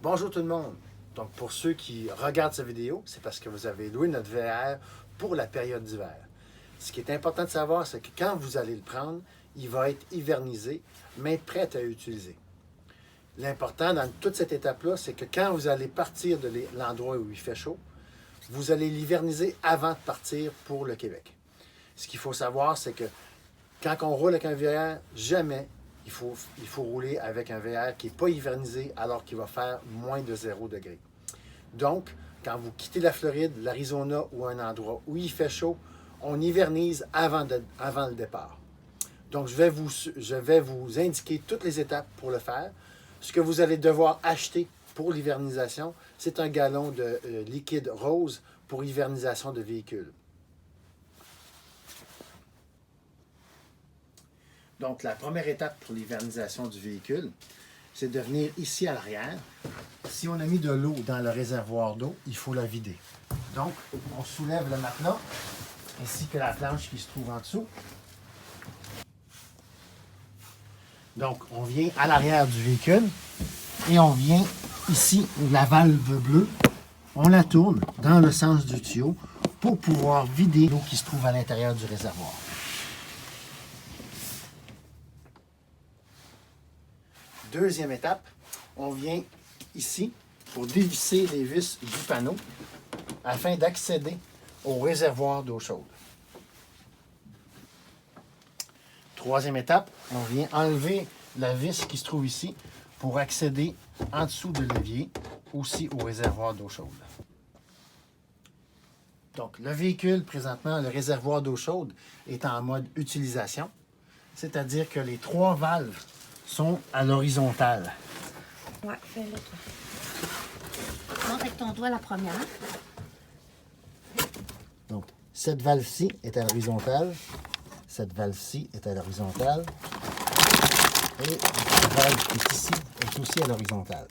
Bonjour tout le monde! Donc pour ceux qui regardent cette vidéo, c'est parce que vous avez loué notre VR pour la période d'hiver. Ce qui est important de savoir, c'est que quand vous allez le prendre, il va être hivernisé, mais prêt à utiliser. L'important dans toute cette étape-là, c'est que quand vous allez partir de l'endroit où il fait chaud, vous allez l'hiverniser avant de partir pour le Québec. Ce qu'il faut savoir, c'est que quand on roule avec un VR, jamais il faut rouler avec un VR qui n'est pas hivernisé alors qu'il va faire moins de 0 degré. Donc, quand vous quittez la Floride, l'Arizona ou un endroit où il fait chaud, on hivernise avant le départ. Donc, je vais vous indiquer toutes les étapes pour le faire. Ce que vous allez devoir acheter pour l'hivernisation, c'est un gallon de liquide rose pour hivernisation de véhicules. Donc, la première étape pour l'hivernisation du véhicule, c'est de venir ici à l'arrière. Si on a mis de l'eau dans le réservoir d'eau, il faut la vider. Donc, on soulève le matelas, ainsi que la planche qui se trouve en dessous. Donc, on vient à l'arrière du véhicule et on vient ici, la valve bleue, on la tourne dans le sens du tuyau pour pouvoir vider l'eau qui se trouve à l'intérieur du réservoir. Deuxième étape, on vient ici pour dévisser les vis du panneau afin d'accéder au réservoir d'eau chaude. Troisième étape, on vient enlever la vis qui se trouve ici pour accéder en dessous de l'évier, aussi au réservoir d'eau chaude. Donc, le véhicule, présentement, le réservoir d'eau chaude est en mode utilisation, c'est-à-dire que les trois valves sont à l'horizontale. Ouais, fais-le toi. Montre avec ton doigt la première. Donc, cette valve-ci est à l'horizontale. Cette valve-ci est à l'horizontale. Et la valve qui est ici est aussi à l'horizontale.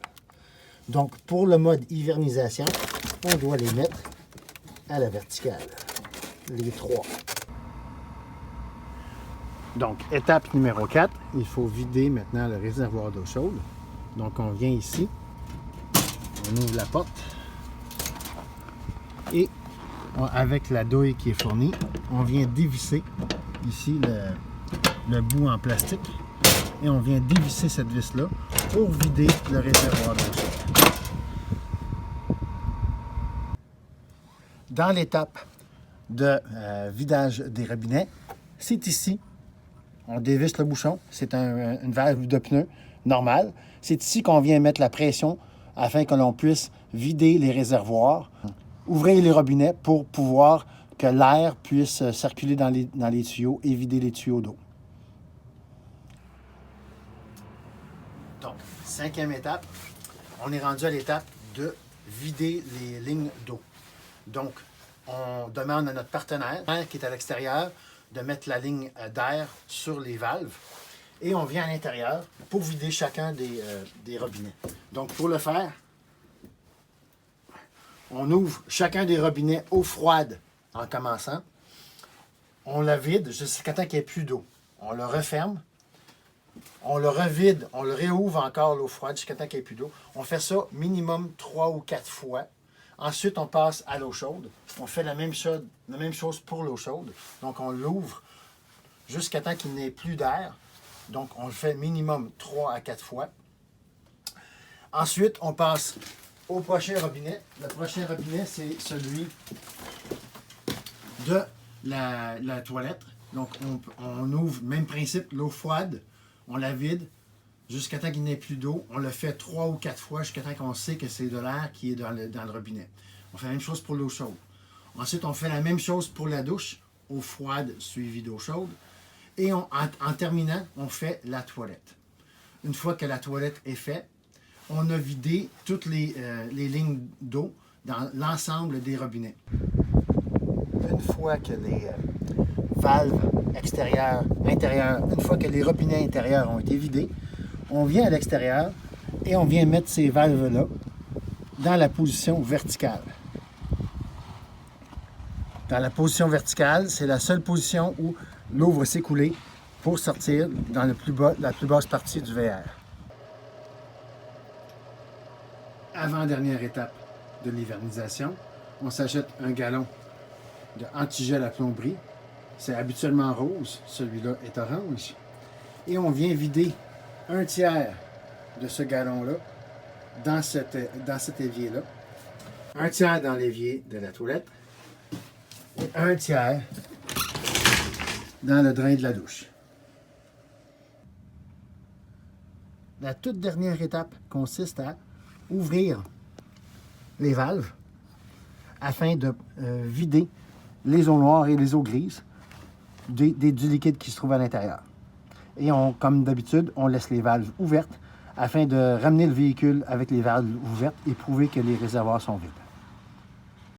Donc, pour le mode hivernisation, on doit les mettre à la verticale. Les trois. Donc, étape numéro 4, il faut vider maintenant le réservoir d'eau chaude. Donc, on vient ici, on ouvre la porte et avec la douille qui est fournie, on vient dévisser ici le bout en plastique et on vient dévisser cette vis-là pour vider le réservoir d'eau chaude. Dans l'étape de vidage des robinets, c'est ici. On dévisse le bouchon, c'est une valve de pneu normale. C'est ici qu'on vient mettre la pression afin que l'on puisse vider les réservoirs. Ouvrez les robinets pour pouvoir que l'air puisse circuler dans les tuyaux et vider les tuyaux d'eau. Donc, cinquième étape, on est rendu à l'étape de vider les lignes d'eau. Donc, on demande à notre partenaire qui est à l'extérieur de mettre la ligne d'air sur les valves et on vient à l'intérieur pour vider chacun des robinets. Donc, pour le faire, on ouvre chacun des robinets eau froide en commençant. On la vide jusqu'à temps qu'il n'y ait plus d'eau. On le referme. On le revide. On le réouvre encore l'eau froide jusqu'à temps qu'il n'y ait plus d'eau. On fait ça minimum 3 ou 4 fois. Ensuite, on passe à l'eau chaude. On fait la même chose pour l'eau chaude. Donc, on l'ouvre jusqu'à temps qu'il n'ait plus d'air. Donc, on le fait minimum 3 à 4 fois. Ensuite, on passe au prochain robinet. Le prochain robinet, c'est celui de la toilette. Donc, on ouvre, même principe, l'eau froide. On la vide jusqu'à temps qu'il n'ait plus d'eau. On le fait 3 ou 4 fois jusqu'à temps qu'on sait que c'est de l'air qui est dans le robinet. On fait la même chose pour l'eau chaude. Ensuite, on fait la même chose pour la douche. Eau froide suivie d'eau chaude. Et en terminant, on fait la toilette. Une fois que la toilette est faite, on a vidé toutes les lignes d'eau dans l'ensemble des robinets. Une fois que les valves extérieures, intérieures, une fois que les robinets intérieurs ont été vidés, on vient à l'extérieur et on vient mettre ces valves-là dans la position verticale. Dans la position verticale, c'est la seule position où l'eau va s'écouler pour sortir dans la plus basse partie du VR. avant-dernière étape de l'hivernisation. On s'achète un gallon de antigel à plomberie. C'est habituellement rose, celui-là est orange. Et on vient vider un tiers de ce gallon-là dans cet évier-là. Un tiers dans l'évier de la toilette. Et un tiers dans le drain de la douche. La toute dernière étape consiste à ouvrir les valves afin de vider les eaux noires et les eaux grises du liquide qui se trouve à l'intérieur. Et comme d'habitude, on laisse les valves ouvertes afin de ramener le véhicule avec les valves ouvertes et prouver que les réservoirs sont vides.